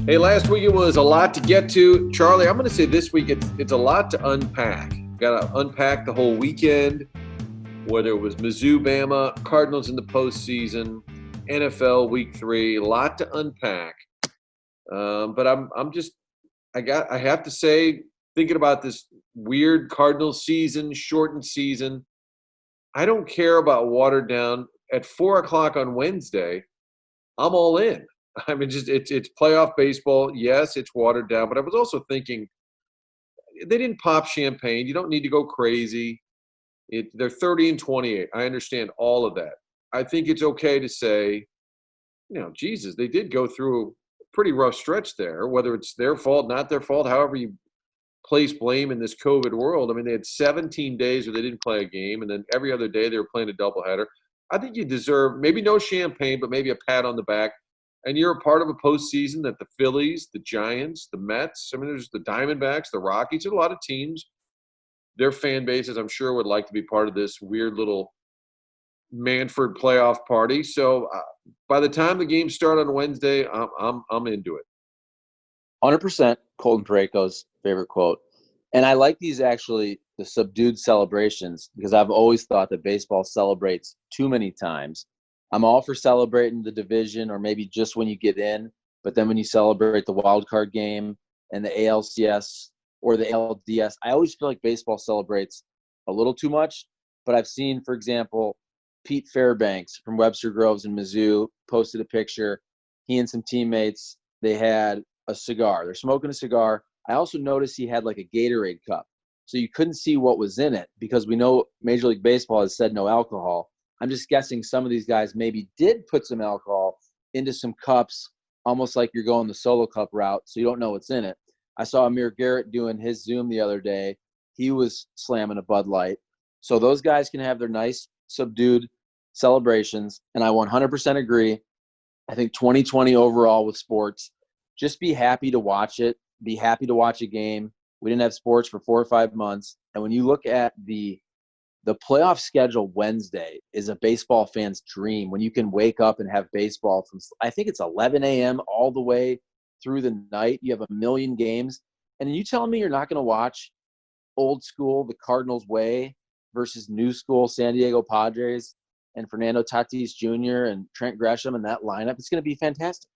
Hey, last week it was a lot to get to. Charlie, I'm going to say this week it's a lot to unpack. Got to unpack the whole weekend, whether it was Mizzou, Bama, Cardinals in the postseason, NFL Week 3. A lot to unpack. But I have to say, thinking about this weird Cardinals season, shortened season, I don't care about watered down. At 4 o'clock on Wednesday, I'm all in. I mean, just it's playoff baseball. Yes, it's watered down, but I was also thinking they didn't pop champagne. You don't need to go crazy. They're 30 and 28. I understand all of that. I think it's okay to say, Jesus, they did go through a pretty rough stretch there. Whether it's their fault, not their fault, however you place blame in this COVID world. I mean, they had 17 days where they didn't play a game, and then every other day they were playing a doubleheader. I think you deserve maybe no champagne, but maybe a pat on the back. And you're a part of a postseason that the Phillies, the Giants, the Mets, I mean, there's the Diamondbacks, the Rockies, there's a lot of teams. Their fan bases, I'm sure, would like to be part of this weird little Manfred playoff party. So by the time the games start on Wednesday, I'm into it. 100% Colton Parayko's favorite quote. And I like these actually, the subdued celebrations, because I've always thought that baseball celebrates too many times. I'm all for celebrating the division or maybe just when you get in, but then when you celebrate the wild card game and the ALCS or the LDS, I always feel like baseball celebrates a little too much. But I've seen, for example, Pete Fairbanks from Webster Groves in Mizzou posted a picture. He and some teammates, they had a cigar. They're smoking a cigar. I also noticed he had like a Gatorade cup. So you couldn't see what was in it because we know Major League Baseball has said no alcohol. I'm just guessing some of these guys maybe did put some alcohol into some cups, almost like you're going the solo cup route, so you don't know what's in it. I saw Amir Garrett doing his Zoom the other day. He was slamming a Bud Light. So those guys can have their nice, subdued celebrations, and I 100% agree. I think 2020 overall with sports, just be happy to watch it. Be happy to watch a game. We didn't have sports for 4 or 5 months. And when you look at the playoff schedule, Wednesday is a baseball fan's dream when you can wake up and have baseball from, I think it's 11 a.m. all the way through the night. You have a million games. And you telling me you're not going to watch old school, the Cardinals way versus new school, San Diego Padres and Fernando Tatis Jr. and Trent Gresham and that lineup? It's going to be fantastic.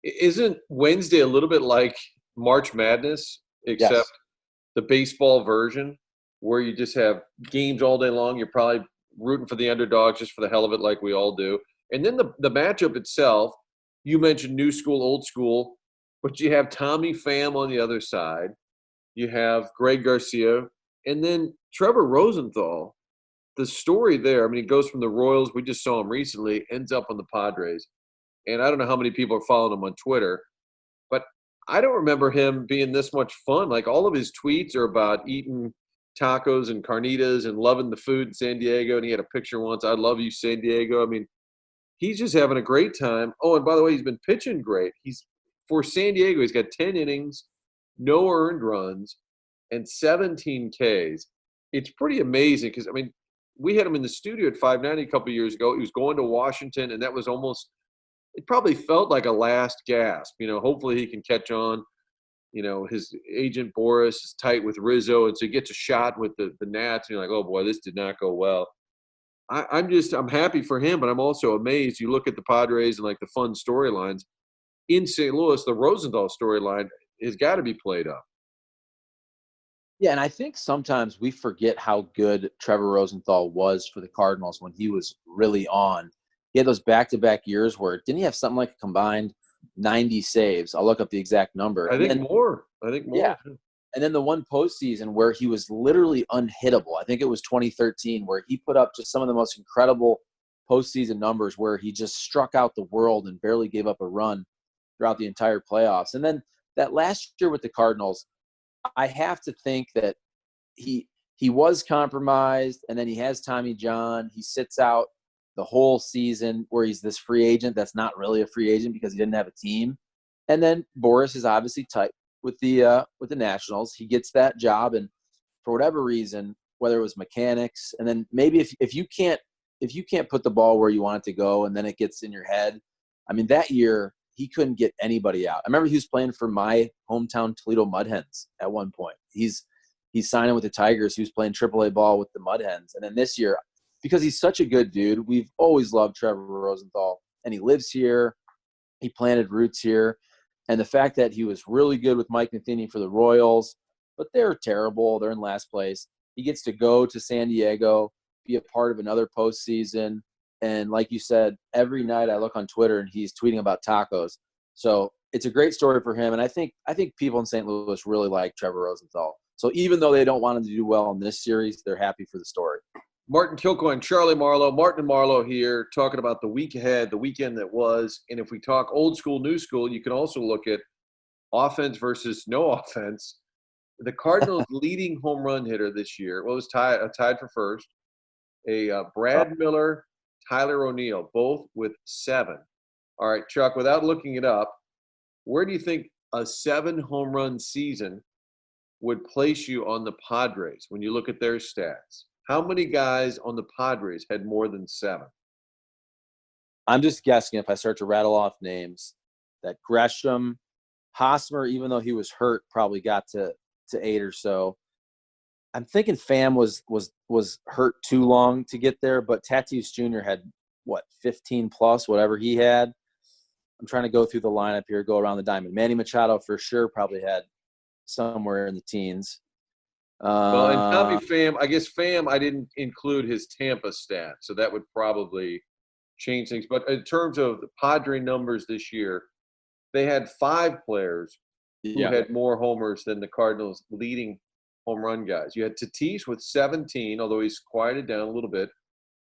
Isn't Wednesday a little bit like March Madness, except Yes. the baseball version, where you just have games all day long? You're probably rooting for the underdogs just for the hell of it, like we all do. And then the matchup itself, you mentioned new school, old school, but you have Tommy Pham on the other side. You have Greg Garcia. And then Trevor Rosenthal, the story there, I mean, he goes from the Royals, we just saw him recently, ends up on the Padres. And I don't know how many people are following him on Twitter, but I don't remember him being this much fun. Like, all of his tweets are about eating tacos and carnitas and loving the food in San Diego. And he had a picture once, "I love you, San Diego." I mean, he's just having a great time. Oh, and by the way, he's been pitching great. For San Diego, he's got 10 innings, no earned runs, and 17 Ks. It's pretty amazing because, I mean, we had him in the studio at 590 a couple of years ago. He was going to Washington, and that was almost – it probably felt like a last gasp. Hopefully he can catch on. His agent Boris is tight with Rizzo, and so he gets a shot with the Nats, and you're like, oh boy, this did not go well. I'm happy for him, but I'm also amazed. You look at the Padres and like the fun storylines in St. Louis, the Rosenthal storyline has got to be played up. Yeah, and I think sometimes we forget how good Trevor Rosenthal was for the Cardinals when he was really on. He had those back-to-back years where didn't he have something like a combined 90 saves? I'll look up the exact number. I think more. Yeah. And then the one postseason where he was literally unhittable. I think it was 2013 where he put up just some of the most incredible postseason numbers where he just struck out the world and barely gave up a run throughout the entire playoffs. And then that last year with the Cardinals, I have to think that he was compromised, and then he has Tommy John. He sits out the whole season where he's this free agent that's not really a free agent because he didn't have a team. And then Boris is obviously tight with the Nationals. He gets that job, and for whatever reason, whether it was mechanics, and then maybe if you can't put the ball where you want it to go, and then it gets in your head. I mean, that year he couldn't get anybody out. I remember he was playing for my hometown Toledo Mud Hens at one point. He's signing with the Tigers. He was playing AAA ball with the Mud Hens. And then this year, because he's such a good dude, we've always loved Trevor Rosenthal. And he lives here. He planted roots here. And the fact that he was really good with Mike Matheny for the Royals, but they're terrible. They're in last place. He gets to go to San Diego, be a part of another postseason. And like you said, every night I look on Twitter and he's tweeting about tacos. So it's a great story for him. And I think people in St. Louis really like Trevor Rosenthal. So even though they don't want him to do well in this series, they're happy for the story. Martin Kilcoyne, Charlie Marlow, Martin and Marlow here talking about the week ahead, the weekend that was. And if we talk old school, new school, you can also look at offense versus no offense. The Cardinals' leading home run hitter this year, well, it was tied for first. Brad Miller, Tyler O'Neill, both with 7. All right, Chuck, without looking it up, where do you think a 7 home run season would place you on the Padres when you look at their stats? How many guys on the Padres had more than 7? I'm just guessing if I start to rattle off names that Gresham, Hosmer, even though he was hurt, probably got to 8 or so. I'm thinking Pham was hurt too long to get there, but Tatis Jr. had, 15 plus, whatever he had. I'm trying to go through the lineup here, go around the diamond. Manny Machado for sure probably had somewhere in the teens. Well, and Tommy Pham, I guess Pham, I didn't include his Tampa stat, so that would probably change things. But in terms of the Padre numbers this year, they had 5 players who had more homers than the Cardinals' leading home run guys. You had Tatis with 17, although he's quieted down a little bit.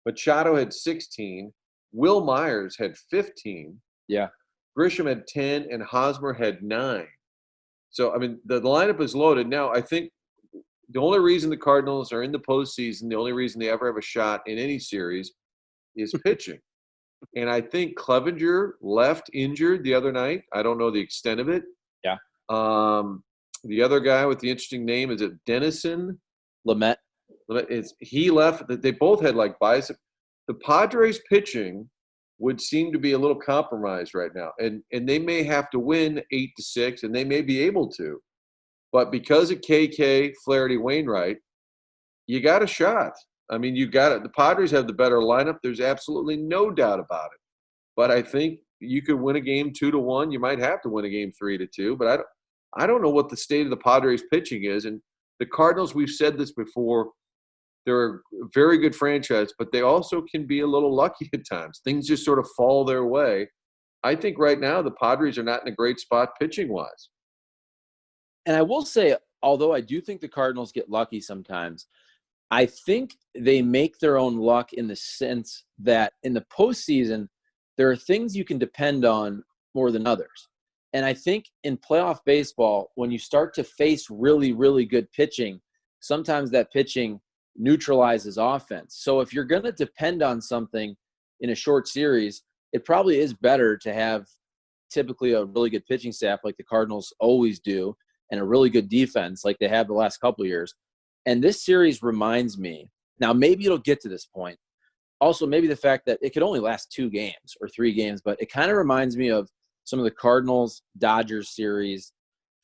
Machado had 16. Will Myers had 15. Yeah. Grisham had 10, and Hosmer had 9. So, I mean, the lineup is loaded. Now, I think the only reason the Cardinals are in the postseason, the only reason they ever have a shot in any series is pitching. And I think Clevenger left injured the other night. I don't know the extent of it. Yeah. The other guy with the interesting name, is it Dennison? Lamet. He left. They both had like bicep. The Padres pitching would seem to be a little compromised right now. And they may have to win 8-6, and they may be able to. But because of KK, Flaherty, Wainwright, you got a shot. I mean, you got it. The Padres have the better lineup. There's absolutely no doubt about it. But I think you could win a game 2-1. You might have to win a game 3-2. But I don't know what the state of the Padres pitching is. And the Cardinals, we've said this before, they're a very good franchise, but they also can be a little lucky at times. Things just sort of fall their way. I think right now the Padres are not in a great spot pitching-wise. And I will say, although I do think the Cardinals get lucky sometimes, I think they make their own luck in the sense that in the postseason, there are things you can depend on more than others. And I think in playoff baseball, when you start to face really, really good pitching, sometimes that pitching neutralizes offense. So if you're going to depend on something in a short series, it probably is better to have typically a really good pitching staff like the Cardinals always do, and a really good defense like they have the last couple of years. And this series reminds me, now maybe it'll get to this point. Also, maybe the fact that it could only last 2 games or 3 games, but it kind of reminds me of some of the Cardinals-Dodgers series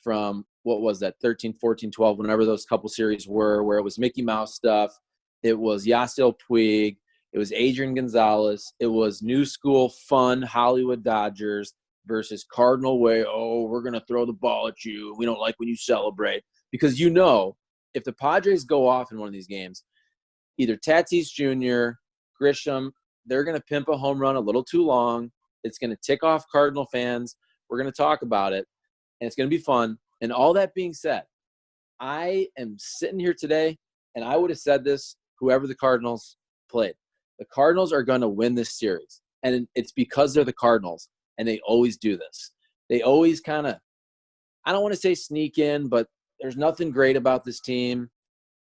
from, what was that, 13, 14, 12, whenever those couple series were, where it was Mickey Mouse stuff. It was Yasiel Puig. It was Adrian Gonzalez. It was new school, fun Hollywood Dodgers versus Cardinal way, oh, we're going to throw the ball at you. We don't like when you celebrate. Because you know, if the Padres go off in one of these games, either Tatis Jr., Grisham, they're going to pimp a home run a little too long. It's going to tick off Cardinal fans. We're going to talk about it, and it's going to be fun. And all that being said, I am sitting here today, and I would have said this, whoever the Cardinals played. The Cardinals are going to win this series, and it's because they're the Cardinals, and they always do this. They always kind of, I don't want to say sneak in, but there's nothing great about this team.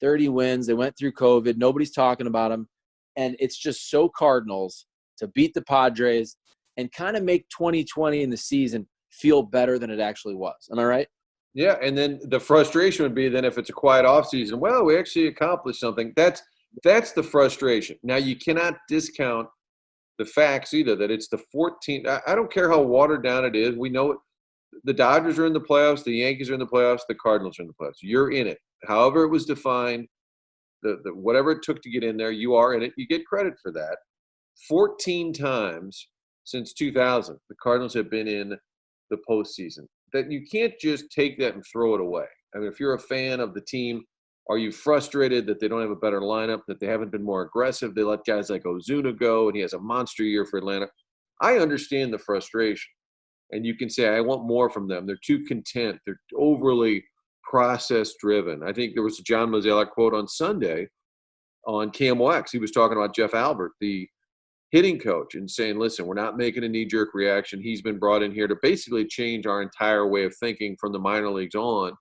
30 wins. They went through COVID. Nobody's talking about them. And it's just so Cardinals to beat the Padres and kind of make 2020 in the season feel better than it actually was. Am I right? Yeah, and then the frustration would be then if it's a quiet offseason, well, we actually accomplished something. That's the frustration. Now, you cannot discount the facts either, that it's the 14th. I don't care how watered down it is. We know it. The Dodgers are in the playoffs. The Yankees are in the playoffs. The Cardinals are in the playoffs. You're in it. However it was defined, the whatever it took to get in there, you are in it. You get credit for that. 14 times since 2000, the Cardinals have been in the postseason. That you can't just take that and throw it away. I mean, if you're a fan of the team, are you frustrated that they don't have a better lineup, that they haven't been more aggressive? They let guys like Ozuna go, and he has a monster year for Atlanta. I understand the frustration. And you can say, I want more from them. They're too content. They're overly process-driven. I think there was a John Mozeliak quote on Sunday on KMOX. He was talking about Jeff Albert, the hitting coach, and saying, listen, we're not making a knee-jerk reaction. He's been brought in here to basically change our entire way of thinking from the minor leagues on.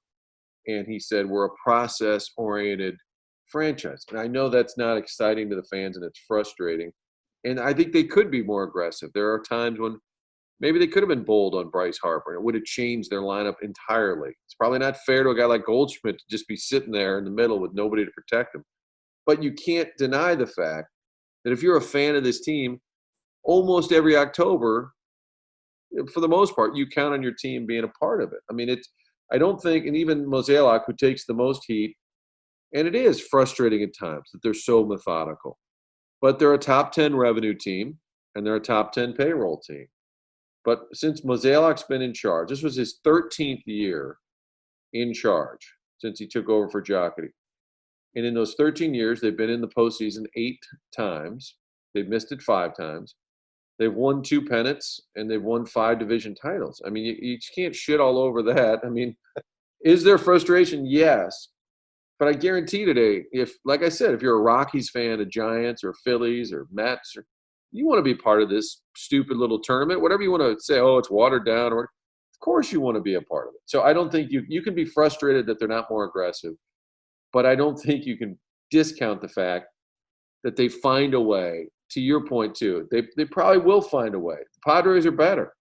And he said, we're a process-oriented franchise. And I know that's not exciting to the fans, and it's frustrating. And I think they could be more aggressive. There are times when maybe they could have been bold on Bryce Harper, and it would have changed their lineup entirely. It's probably not fair to a guy like Goldschmidt to just be sitting there in the middle with nobody to protect him. But you can't deny the fact that if you're a fan of this team, almost every October, for the most part, you count on your team being a part of it. I mean, I don't think, and even Mozeliak, who takes the most heat, and it is frustrating at times that they're so methodical. But they're a top 10 revenue team, and they're a top 10 payroll team. But since Mozeliak's been in charge, this was his 13th year in charge since he took over for Jocketty. And in those 13 years, they've been in the postseason 8 times. They've missed it 5 times. They've won 2 pennants, and they've won 5 division titles. I mean, you just can't shit all over that. I mean, is there frustration? Yes. But I guarantee today, like I said, if you're a Rockies fan, a Giants or Phillies or Mets, or you want to be part of this stupid little tournament, whatever you want to say, oh, it's watered down, or of course you want to be a part of it. So I don't think you can be frustrated that they're not more aggressive, but I don't think you can discount the fact that they find a way. To your point, too, they probably will find a way. The Padres are better,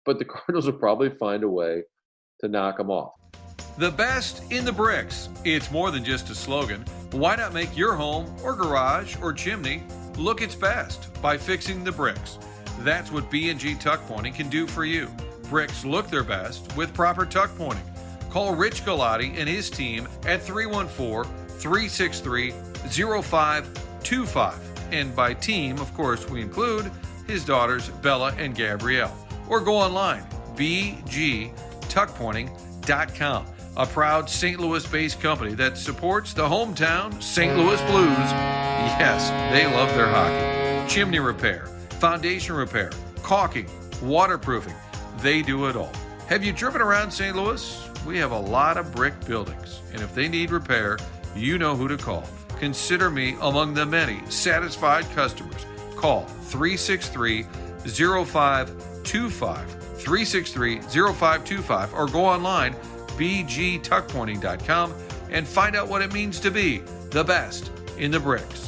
but the Cardinals will probably find a way to knock them off. The best in the bricks. It's more than just a slogan. Why not make your home or garage or chimney look its best by fixing the bricks? That's what B&G Tuck Pointing can do for you. Bricks look their best with proper tuck pointing. Call Rich Galati and his team at 314-363-0525. And by team, of course, we include his daughters, Bella and Gabrielle. Or go online, bgtuckpointing.com, a proud St. Louis-based company that supports the hometown St. Louis Blues. Yes, they love their hockey. Chimney repair, foundation repair, caulking, waterproofing. They do it all. Have you driven around St. Louis? We have a lot of brick buildings, and if they need repair, you know who to call. Consider me among the many satisfied customers. Call 363-0525, 363-0525, or go online, bgtuckpointing.com, and find out what it means to be the best in the bricks.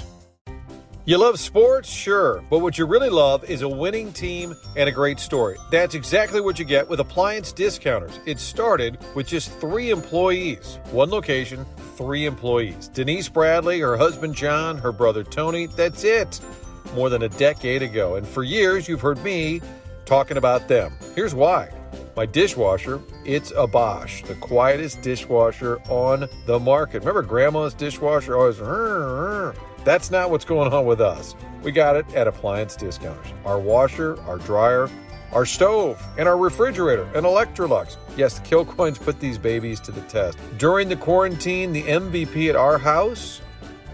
You love sports? Sure. But what you really love is a winning team and a great story. That's exactly what you get with Appliance Discounters. It started with just 3 employees. 1 location, 3 employees. Denise Bradley, her husband John, her brother Tony. That's it. More than a decade ago. And for years, you've heard me talking about them. Here's why. My dishwasher, it's a Bosch, the quietest dishwasher on the market. Remember Grandma's dishwasher always, That's not what's going on with us. We got it at Appliance Discounters. Our washer, our dryer, our stove, and our refrigerator, and Electrolux. Yes, the Kilcoins put these babies to the test. During the quarantine, the MVP at our house,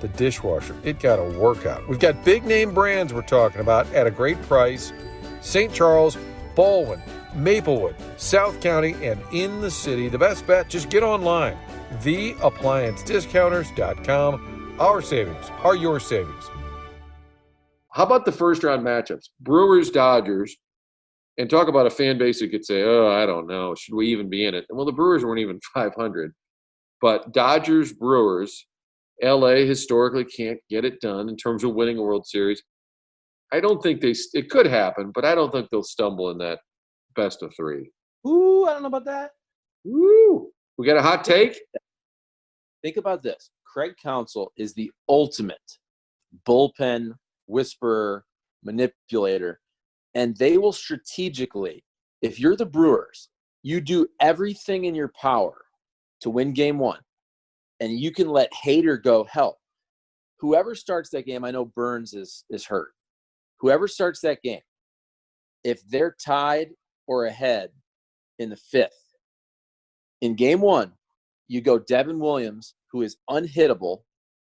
the dishwasher, it got a workout. We've got big name brands we're talking about at a great price. St. Charles, Baldwin, Maplewood, South County, and in the city. The best bet, just get online. theappliancediscounters.com. Our savings are your savings. How about the first round matchups? Brewers, Dodgers, and talk about a fan base that could say, oh, I don't know, should we even be in it? Well, the Brewers weren't even 500. But Dodgers, Brewers, LA historically can't get it done in terms of winning a World Series. I don't think it could happen, but I don't think they'll stumble in that best of 3. Ooh, I don't know about that. Woo! We got a hot take? Think about this. Craig Counsell is the ultimate bullpen whisperer, manipulator, and they will strategically, if you're the Brewers, you do everything in your power to win game one, and you can let Hader go. Hell, whoever starts that game, I know Burns is hurt. Whoever starts that game, if they're tied or ahead in the fifth, in game one, you go Devin Williams, who is unhittable,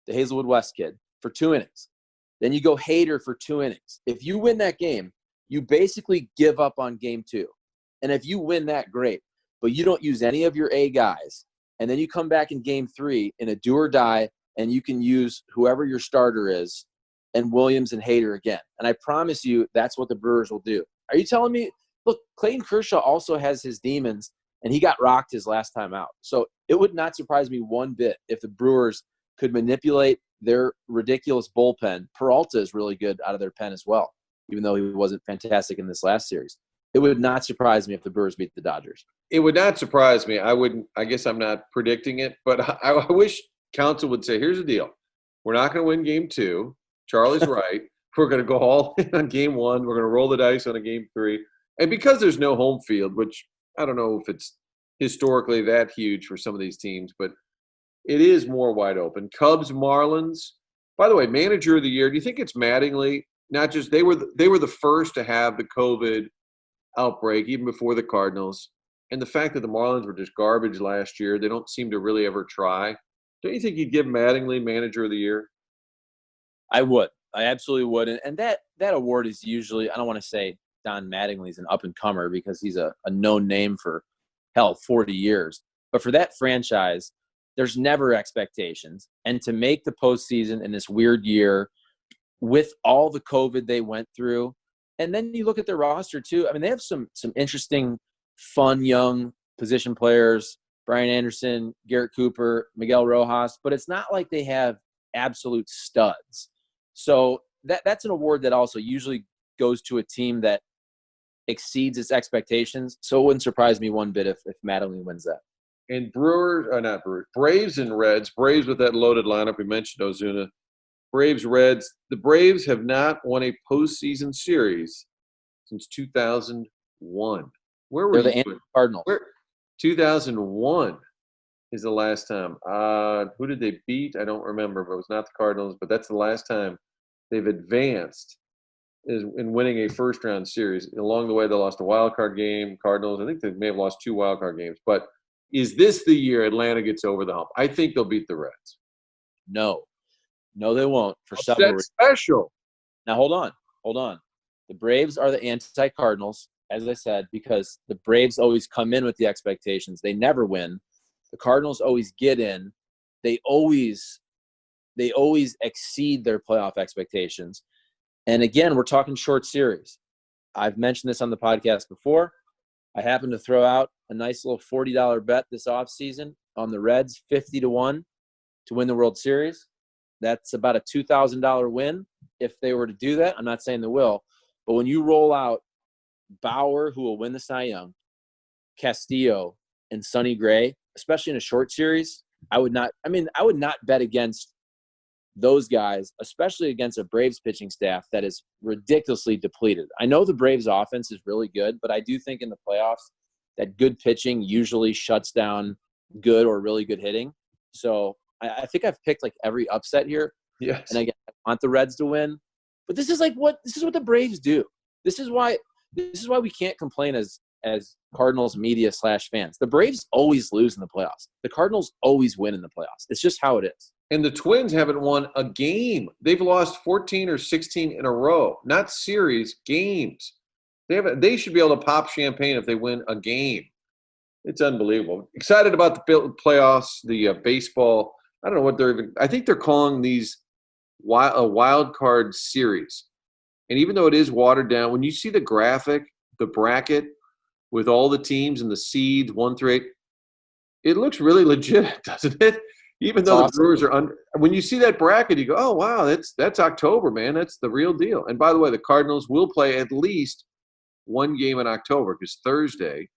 the Hazelwood West kid, for 2 innings. Then you go Hader for 2 innings. If you win that game, you basically give up on game two. And if you win that, great. But you don't use any of your A guys. And then you come back in game three in a do or die, and you can use whoever your starter is and Williams and Hader again. And I promise you that's what the Brewers will do. Are you telling me, look, Clayton Kershaw also has his demons, and he got rocked his last time out. So it would not surprise me one bit if the Brewers could manipulate their ridiculous bullpen. Peralta is really good out of their pen as well, even though he wasn't fantastic in this last series. It would not surprise me if the Brewers beat the Dodgers. It would not surprise me. I guess I'm not predicting it, but I wish counsel would say, here's the deal. We're not going to win game two. Charlie's right. We're going to go all in on game one. We're going to roll the dice on a game three. And because there's no home field, which I don't know if it's historically that huge for some of these teams, but it is more wide open. Cubs, Marlins. By the way, manager of the year, do you think it's Mattingly? Not just they were the first to have the COVID outbreak even before the Cardinals. And the fact that the Marlins were just garbage last year, they don't seem to really ever try. Don't you think you'd give Mattingly manager of the year? I would. I absolutely would. And that award is usually, I don't want to say Don Mattingly's an up-and-comer because he's a known name for, 40 years. But for that franchise, there's never expectations. And to make the postseason in this weird year with all the COVID they went through, and then you look at their roster too. I mean, they have some interesting, fun, young position players, Brian Anderson, Garrett Cooper, Miguel Rojas, but it's not like they have absolute studs. So that's an award that also usually goes to a team that exceeds its expectations. So it wouldn't surprise me one bit if Mattingly wins that. And Braves and Reds. Braves with that loaded lineup. We mentioned Ozuna. Braves, Reds. The Braves have not won a postseason series since 2001. Where were They're the Cardinals. 2001 is the last time. Who did they beat? I don't remember, but it was not the Cardinals. But that's the last time they've advanced in winning a first-round series. Along the way, they lost a wild card game. Cardinals, I think they may have lost 2 wild card games. But is this the year Atlanta gets over the hump? I think they'll beat the Reds. No, they won't. For some reason. That's special. Now, hold on. The Braves are the anti-Cardinals, as I said, because the Braves always come in with the expectations. They never win. The Cardinals always get in. They always exceed their playoff expectations. And again, we're talking short series. I've mentioned this on the podcast before. I happened to throw out a nice little $40 bet this offseason on the Reds, 50-1 to win the World Series. That's about a $2,000 win if they were to do that. I'm not saying they will. But when you roll out Bauer, who will win the Cy Young, Castillo, and Sonny Gray, especially in a short series, I would not bet against those guys, especially against a Braves pitching staff that is ridiculously depleted. I know the Braves offense is really good, but I do think in the playoffs that good pitching usually shuts down good or really good hitting. So I think I've picked like every upset here. Yes. And again, I want the Reds to win. But this is what the Braves do. This is why we can't complain as Cardinals media / fans. The Braves always lose in the playoffs. The Cardinals always win in the playoffs. It's just how it is. And the Twins haven't won a game. They've lost 14 or 16 in a row. Not series, games. They should be able to pop champagne if they win a game. It's unbelievable. Excited about the playoffs, the baseball. I don't know what I think they're calling these a wild card series. And even though it is watered down, when you see the graphic, the bracket with all the teams and the seeds 1 through 8, it looks really legit, doesn't it? Even though the Brewers are under, when you see that bracket, you go, "Oh wow, that's October, man. That's the real deal." And by the way, the Cardinals will play at least one game in October because Thursday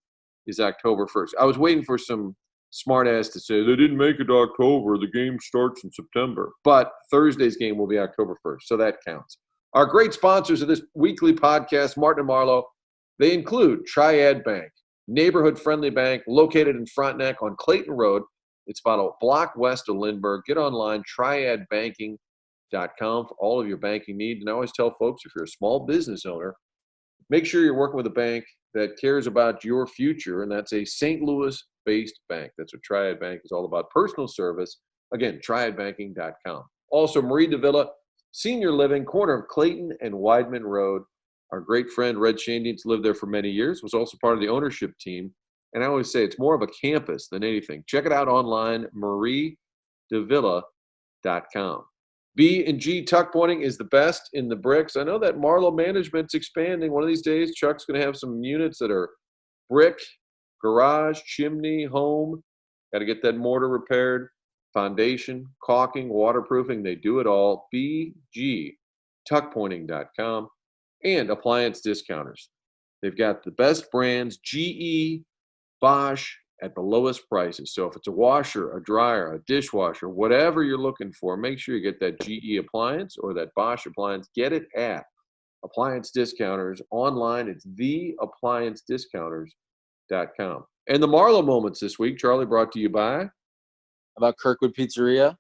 is October 1st. I was waiting for some smart ass to say they didn't make it to October. The game starts in September, but Thursday's game will be October 1st, so that counts. Our great sponsors of this weekly podcast, Martin and Marlow, they include Triad Bank, neighborhood-friendly bank located in Frontenac on Clayton Road. It's about a block west of Lindbergh. Get online, triadbanking.com for all of your banking needs. And I always tell folks, if you're a small business owner, make sure you're working with a bank that cares about your future, and that's a St. Louis-based bank. That's what Triad Bank is all about, personal service. Again, triadbanking.com. Also, Marie Davila, Senior Living, corner of Clayton and Weidman Road. Our great friend, Red Shandians, lived there for many years, was also part of the ownership team. And I always say it's more of a campus than anything. Check it out online, mariedavila.com. B&G tuck pointing is the best in the bricks. I know that Marlow management's expanding. One of these days, Chuck's going to have some units that are brick, garage, chimney, home. Got to get that mortar repaired, foundation, caulking, waterproofing. They do it all. bgtuckpointing.com. And appliance discounters. They've got the best brands, GE, Bosch, at the lowest prices. So if it's a washer, a dryer, a dishwasher, whatever you're looking for, make sure you get that GE appliance or that Bosch appliance. Get it at Appliance Discounters. Online, it's theappliancediscounters.com. And the Marlow moments this week, Charlie, brought to you by? About Kirkwood Pizzeria.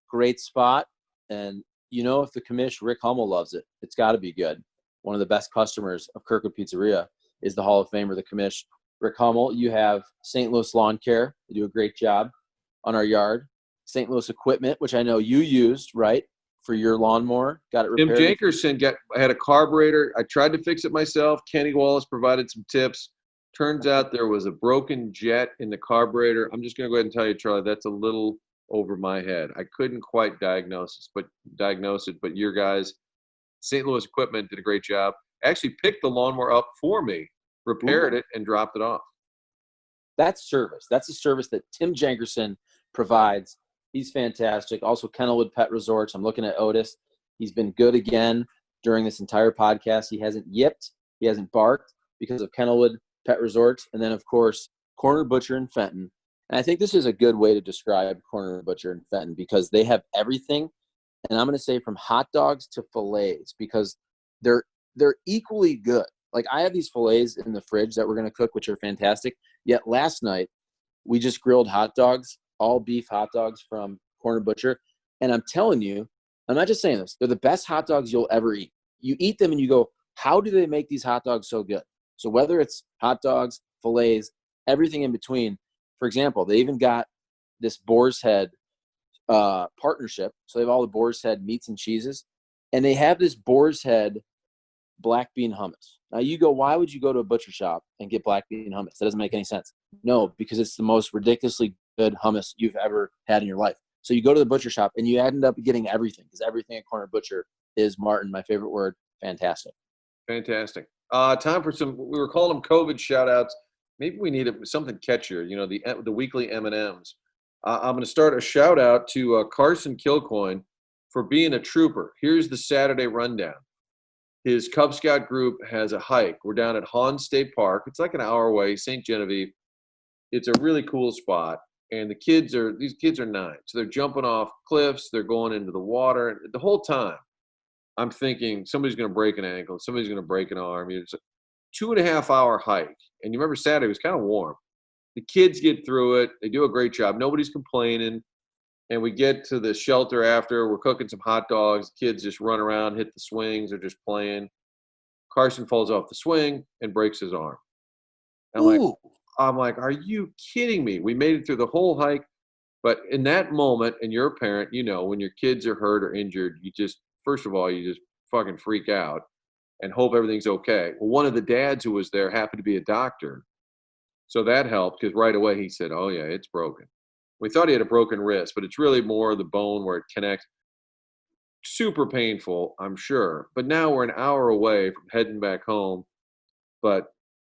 Great spot. And you know, if the commish, Rick Hummel, loves it, it's got to be good. One of the best customers of Kirkwood Pizzeria is the Hall of Famer, the commish, Rick Hummel. You have St. Louis Lawn Care. They do a great job on our yard. St. Louis Equipment, which I know you used, right, for your lawnmower. Got it repaired. Tim Jankerson had a carburetor. I tried to fix it myself. Kenny Wallace provided some tips. Turns out there was a broken jet in the carburetor. I'm just going to go ahead and tell you, Charlie, that's a little over my head. I couldn't quite diagnose it, but your guys, St. Louis Equipment, did a great job. Actually picked the lawnmower up for me, repaired it, and dropped it off. That's service. That's a service that Tim Jankerson provides. He's fantastic. Also, Kennelwood Pet Resorts. I'm looking at Otis. He's been good again during this entire podcast. He hasn't yipped. He hasn't barked because of Kennelwood Pet Resorts. And then, of course, Corner Butcher in Fenton. And I think this is a good way to describe Corner Butcher in Fenton because they have everything. And I'm going to say from hot dogs to fillets because they're equally good. Like, I have these fillets in the fridge that we're going to cook, which are fantastic. Yet last night, we just grilled hot dogs, all beef hot dogs from Corner Butcher. And I'm telling you, I'm not just saying this, they're the best hot dogs you'll ever eat. You eat them and you go, how do they make these hot dogs so good? So whether it's hot dogs, fillets, everything in between. For example, they even got this Boar's Head partnership. So they have all the Boar's Head meats and cheeses. And they have this Boar's Head black bean hummus. Now you go, why would you go to a butcher shop and get black bean hummus? That doesn't make any sense. No, because it's the most ridiculously good hummus you've ever had in your life. So you go to the butcher shop and you end up getting everything because everything at Corner Butcher is, Martin, my favorite word, fantastic. Fantastic. Time for some, we were calling them COVID shout outs. Maybe we need something catchier, you know, the weekly M&Ms. I'm going to start a shout out to Carson Kilcoyne for being a trooper. Here's the Saturday rundown. His Cub Scout group has a hike. We're down at Hawn State Park. It's like an hour away, St. Genevieve. It's a really cool spot. And these kids are 9. So they're jumping off cliffs. They're going into the water. The whole time, I'm thinking somebody's going to break an ankle. Somebody's going to break an arm. It's a 2.5-hour hike. And you remember Saturday was kind of warm. The kids get through it. They do a great job. Nobody's complaining. And we get to the shelter after. We're cooking some hot dogs. Kids just run around, hit the swings. They're just playing. Carson falls off the swing and breaks his arm. I'm like, are you kidding me? We made it through the whole hike. But in that moment, and you're a parent, you know, when your kids are hurt or injured, you just, first of all, you just fucking freak out and hope everything's okay. Well, one of the dads who was there happened to be a doctor. So that helped because right away he said, oh, yeah, it's broken. We thought he had a broken wrist, but it's really more the bone where it connects. Super painful, I'm sure. But now we're an hour away from heading back home. But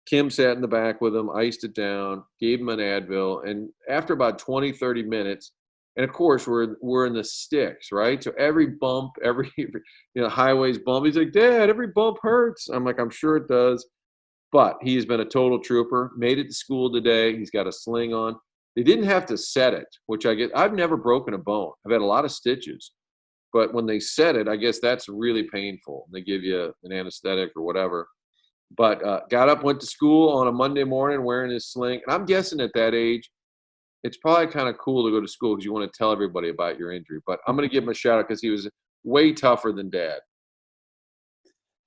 Kim sat in the back with him, iced it down, gave him an Advil. And after about 20, 30 minutes, and of course, we're in the sticks, right? So every bump, every highways bump, he's like, Dad, every bump hurts. I'm like, I'm sure it does. But he's been a total trooper, made it to school today. He's got a sling on. They didn't have to set it, which I get. I've never broken a bone. I've had a lot of stitches. but when they said it, I guess that's really painful. They give you an anesthetic or whatever. But got up, went to school on a Monday morning wearing his sling. And I'm guessing at that age, it's probably kind of cool to go to school because you want to tell everybody about your injury. But I'm going to give him a shout out because he was way tougher than Dad.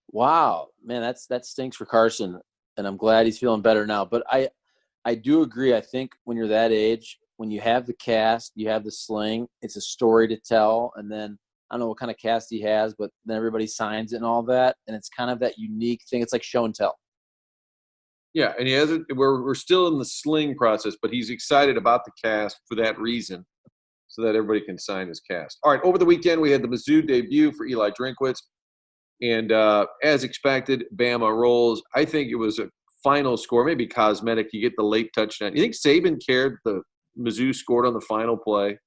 Wow, man, that stinks for Carson, and I'm glad he's feeling better now. But I do agree. I think when you're that age, when you have the cast, you have the sling, it's a story to tell. And then I don't know what kind of cast he has, but then everybody signs it and all that, and it's kind of that unique thing. It's like show and tell. Yeah, and he hasn't. We're still in the sling process, but he's excited about the cast for that reason, so that everybody can sign his cast. All right, over the weekend we had the Mizzou debut for Eli Drinkwitz. And as expected, Bama rolls. I think it was a final score, maybe cosmetic. You get the late touchdown. You think Saban cared the Mizzou scored on the final play?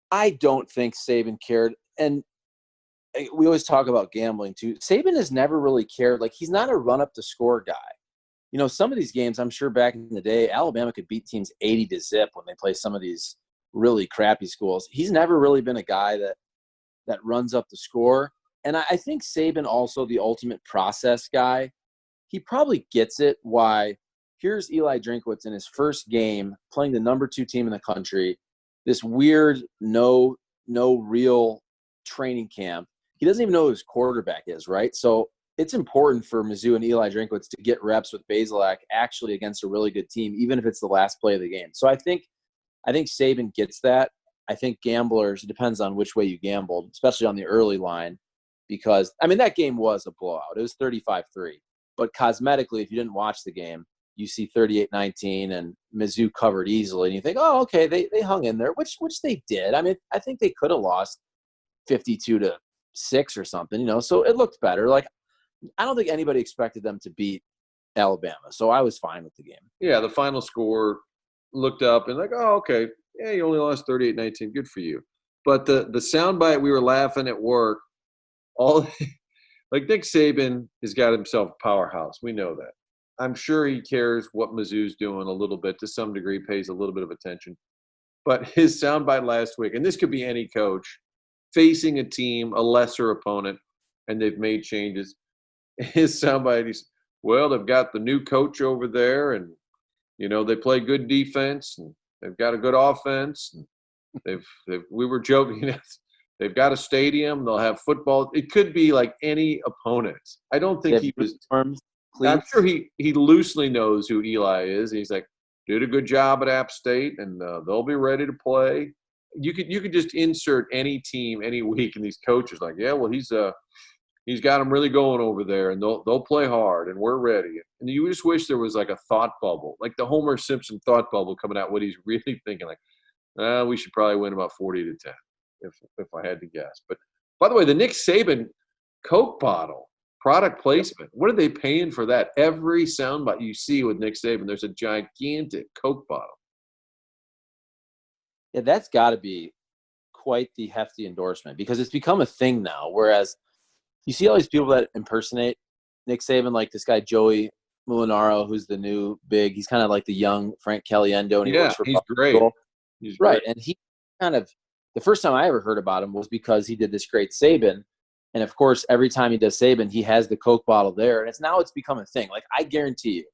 I don't think Saban cared. And we always talk about gambling, too. Saban has never really cared. Like, he's not a run-up-to-score guy. You know, some of these games, I'm sure back in the day, Alabama could beat teams 80-0 when they play some of these really crappy schools. He's never really been a guy that runs up the score. And I think Saban also the ultimate process guy. He probably gets it why here's Eli Drinkwitz in his first game playing the number 2 team in the country, this weird no real training camp. He doesn't even know who his quarterback is, right? So it's important for Mizzou and Eli Drinkwitz to get reps with Bazelak actually against a really good team, even if it's the last play of the game. So I think Saban gets that. I think gamblers, it depends on which way you gambled, especially on the early line. Because, I mean, that game was a blowout. It was 35-3. But cosmetically, if you didn't watch the game, you see 38-19 and Mizzou covered easily. And you think, oh, okay, they hung in there, which they did. I mean, I think they could have lost 52-6 or something, you know. So it looked better. Like, I don't think anybody expected them to beat Alabama. So I was fine with the game. Yeah, the final score looked up and like, oh, okay. Yeah, you only lost 38-19. Good for you. But the soundbite, we were laughing at work. Like Nick Saban has got himself a powerhouse. We know that. I'm sure he cares what Mizzou's doing a little bit to some degree, pays a little bit of attention. But his soundbite last week, and this could be any coach, facing a team, a lesser opponent, and they've made changes. His soundbite is, well, they've got the new coach over there, and, you know, they play good defense, and they've got a good offense. And we were joking, they've got a stadium. They'll have football. It could be like any opponent. I don't think he was. I'm sure he loosely knows who Eli is. He's like, did a good job at App State, and they'll be ready to play. You could just insert any team any week, and these coaches like, yeah, well, he's got them really going over there, and they'll play hard, and we're ready. And you just wish there was like a thought bubble, like the Homer Simpson thought bubble coming out. What he's really thinking, like, we should probably win about 40-10. If I had to guess. But by the way, the Nick Saban Coke bottle product placement, what are they paying for that? Every soundbite you see with Nick Saban, there's a gigantic Coke bottle. Yeah, that's got to be quite the hefty endorsement because it's become a thing now. Whereas you see all these people that impersonate Nick Saban, like this guy Joey Molinaro, who's the new big. He's kind of like the young Frank Caliendo, and he works for he's great. He's right, great. and he kind of. The first time I ever heard about him was because he did this great Saban. And, of course, every time he does Saban, he has the Coke bottle there. And it's become a thing. Like, I guarantee you,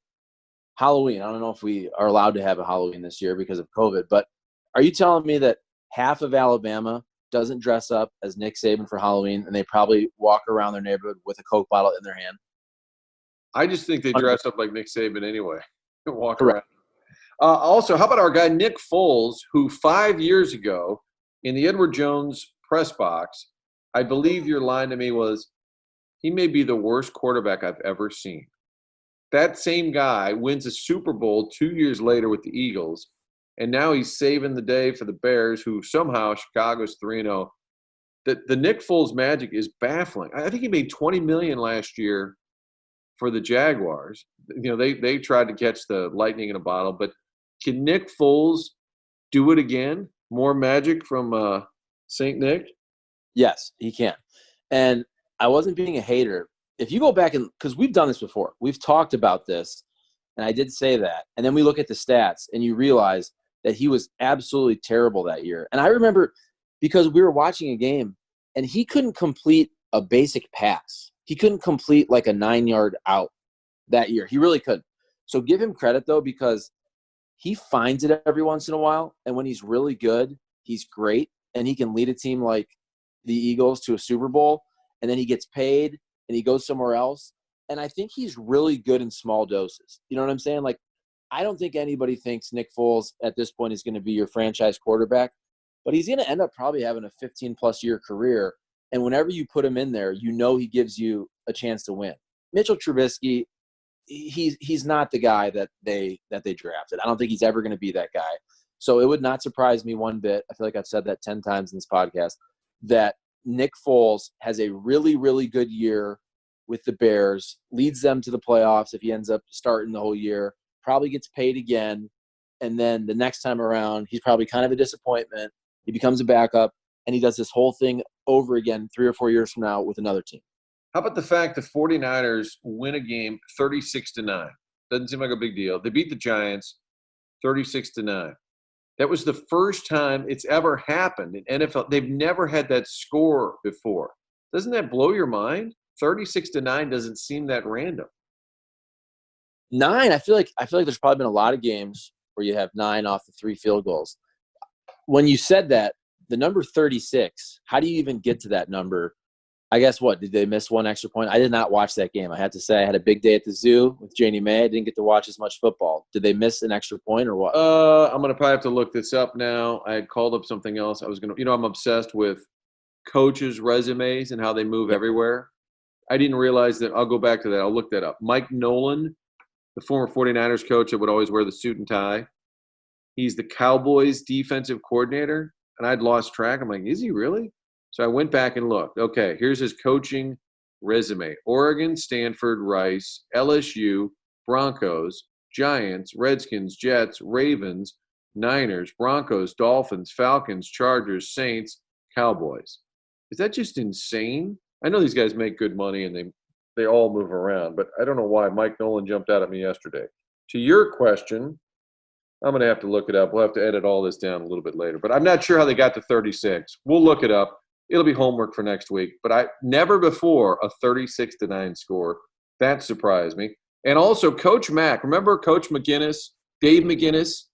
Halloween, I don't know if we are allowed to have a Halloween this year because of COVID, but are you telling me that half of Alabama doesn't dress up as Nick Saban for Halloween and they probably walk around their neighborhood with a Coke bottle in their hand? I just think they dress up like Nick Saban anyway and walk around. Also, how about our guy Nick Foles, who 5 years ago – in the Edward Jones press box, I believe your line to me was, he may be the worst quarterback I've ever seen. That same guy wins a Super Bowl 2 years later with the Eagles, and now he's saving the day for the Bears, who somehow Chicago's 3-0. The Nick Foles magic is baffling. I think he made $20 million last year for the Jaguars. You know, they tried to catch the lightning in a bottle, but can Nick Foles do it again? More magic from St. Nick? Yes, he can. And I wasn't being a hater. If you go back and – because we've done this before. We've talked about this, and I did say that. And then we look at the stats, and you realize that he was absolutely terrible that year. And I remember because we were watching a game and he couldn't complete a basic pass. He couldn't complete like a 9-yard out that year. He really couldn't. So give him credit, though, because he finds it every once in a while. And when he's really good, he's great. And he can lead a team like the Eagles to a Super Bowl. And then he gets paid and he goes somewhere else. And I think he's really good in small doses. You know what I'm saying? Like, I don't think anybody thinks Nick Foles at this point is going to be your franchise quarterback. But he's going to end up probably having a 15-plus year career. And whenever you put him in there, you know he gives you a chance to win. Mitchell Trubisky, he's not the guy that they drafted. I don't think he's ever going to be that guy. So it would not surprise me one bit. I feel like I've said that 10 times in this podcast, that Nick Foles has a really, really good year with the Bears, leads them to the playoffs if he ends up starting the whole year, probably gets paid again. And then the next time around, he's probably kind of a disappointment. He becomes a backup, and he does this whole thing over again 3 or 4 years from now with another team. How about the fact the 49ers win a game 36-9? Doesn't seem like a big deal. They beat the Giants 36-9. That was the first time it's ever happened in NFL. They've never had that score before. Doesn't that blow your mind? 36-9 doesn't seem that random. 9, I feel like there's probably been a lot of games where you have 9 off the 3 field goals. When you said that, the number 36, how do you even get to that number? I guess what, did they miss one extra point? I did not watch that game. I had to say I had a big day at the zoo with Janie Mae. I didn't get to watch as much football. Did they miss an extra point or what? I'm going to probably have to look this up now. I had called up something else. I was going to, I'm obsessed with coaches' resumes and how they move everywhere. I didn't realize that. I'll go back to that. I'll look that up. Mike Nolan, the former 49ers coach that would always wear the suit and tie. He's the Cowboys defensive coordinator, and I'd lost track. I'm like, is he really? So I went back and looked. Okay, here's his coaching resume. Oregon, Stanford, Rice, LSU, Broncos, Giants, Redskins, Jets, Ravens, Niners, Broncos, Dolphins, Falcons, Chargers, Saints, Cowboys. Is that just insane? I know these guys make good money and they all move around, but I don't know why Mike Nolan jumped out at me yesterday. To your question, I'm going to have to look it up. We'll have to edit all this down a little bit later. But I'm not sure how they got to 36. We'll look it up. It'll be homework for next week. But I never before a 36-9 score. That surprised me. And also Coach Mack. Remember Coach McGinnis, Dave McGinnis?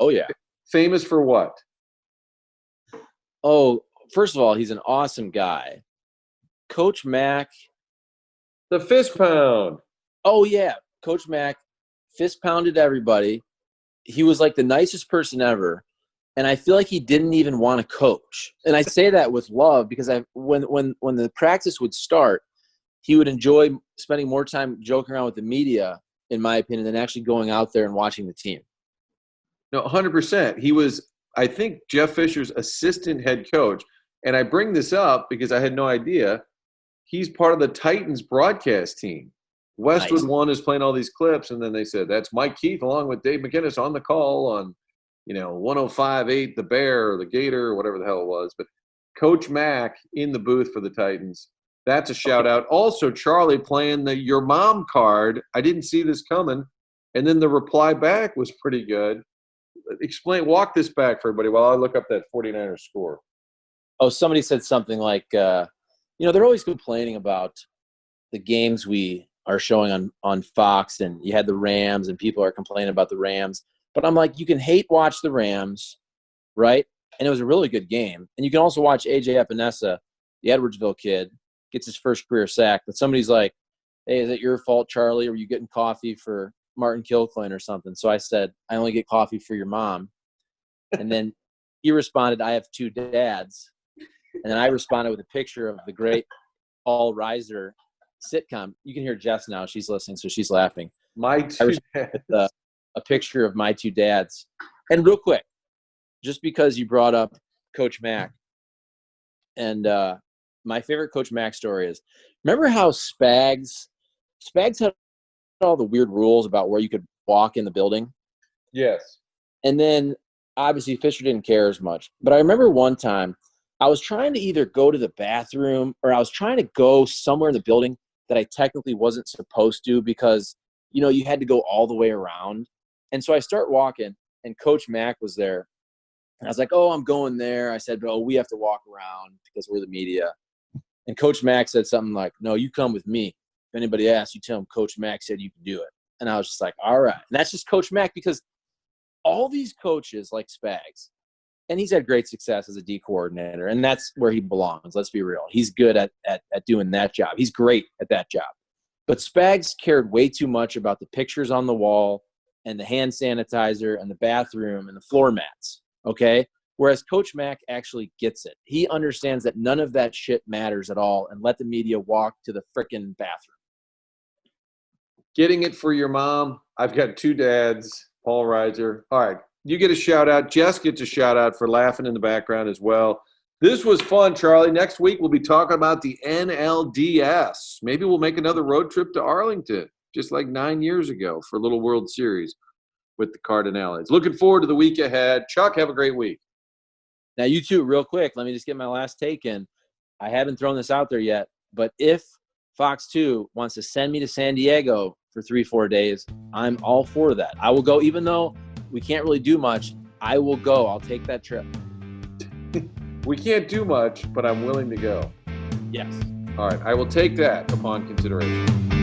Oh, yeah. Famous for what? Oh, first of all, he's an awesome guy. Coach Mack. The fist pound. Oh, yeah. Coach Mack fist pounded everybody. He was like the nicest person ever. And I feel like he didn't even want to coach. And I say that with love because when the practice would start, he would enjoy spending more time joking around with the media, in my opinion, than actually going out there and watching the team. No, 100%. He was, I think, Jeff Fisher's assistant head coach. And I bring this up because I had no idea. He's part of the Titans broadcast team. Westwood One is playing all these clips, and then they said, that's Mike Keith along with Dave McGinnis on the call on, 105.8 the Bear or the Gator or whatever the hell it was. But Coach Mack in the booth for the Titans, that's a shout-out. Also, Charlie playing the Your Mom card. I didn't see this coming. And then the reply back was pretty good. Walk this back for everybody while I look up that 49ers score. Oh, somebody said something like, they're always complaining about the games we are showing on Fox, and you had the Rams, and people are complaining about the Rams. But I'm like, you can hate watch the Rams, right? And it was a really good game. And you can also watch A.J. Epinesa, the Edwardsville kid, gets his first career sack. But somebody's like, hey, is it your fault, Charlie? Or were you getting coffee for Martin Kilcoyne or something? So I said, I only get coffee for your mom. And then he responded, I have 2 dads. And then I responded with a picture of the great Paul Reiser sitcom. You can hear Jess now. She's listening, so she's laughing. My 2 dads. A picture of my 2 dads. And real quick, just because you brought up Coach Mack, and my favorite Coach Mack story is, remember how Spags had all the weird rules about where you could walk in the building? Yes. And then, obviously, Fisher didn't care as much. But I remember one time, I was trying to either go to the bathroom or I was trying to go somewhere in the building that I technically wasn't supposed to because, you had to go all the way around. And so I start walking, and Coach Mack was there. And I was like, oh, I'm going there. I said, oh, we have to walk around because we're the media. And Coach Mack said something like, no, you come with me. If anybody asks, you tell them Coach Mack said you can do it. And I was just like, all right. And that's just Coach Mack, because all these coaches like Spags, and he's had great success as a D coordinator, and that's where he belongs. Let's be real. He's good at doing that job. He's great at that job. But Spags cared way too much about the pictures on the wall and the hand sanitizer and the bathroom and the floor mats, okay? Whereas Coach Mack actually gets it. He understands that none of that shit matters at all, and let the media walk to the frickin' bathroom. Getting it for your mom. I've got two dads, Paul Reiser. All right. You get a shout out. Jess gets a shout out for laughing in the background as well. This was fun, Charlie. Next week, we'll be talking about the NLDS. Maybe we'll make another road trip to Arlington, just like 9 years ago, for a little World Series with the Cardinals. Looking forward to the week ahead. Chuck, have a great week. Now, you two, real quick, let me just get my last take in. I haven't thrown this out there yet, but if Fox 2 wants to send me to San Diego for 3-4 days, I'm all for that. I will go, even though we can't really do much. I will go. I'll take that trip. We can't do much, but I'm willing to go. Yes. All right. I will take that upon consideration.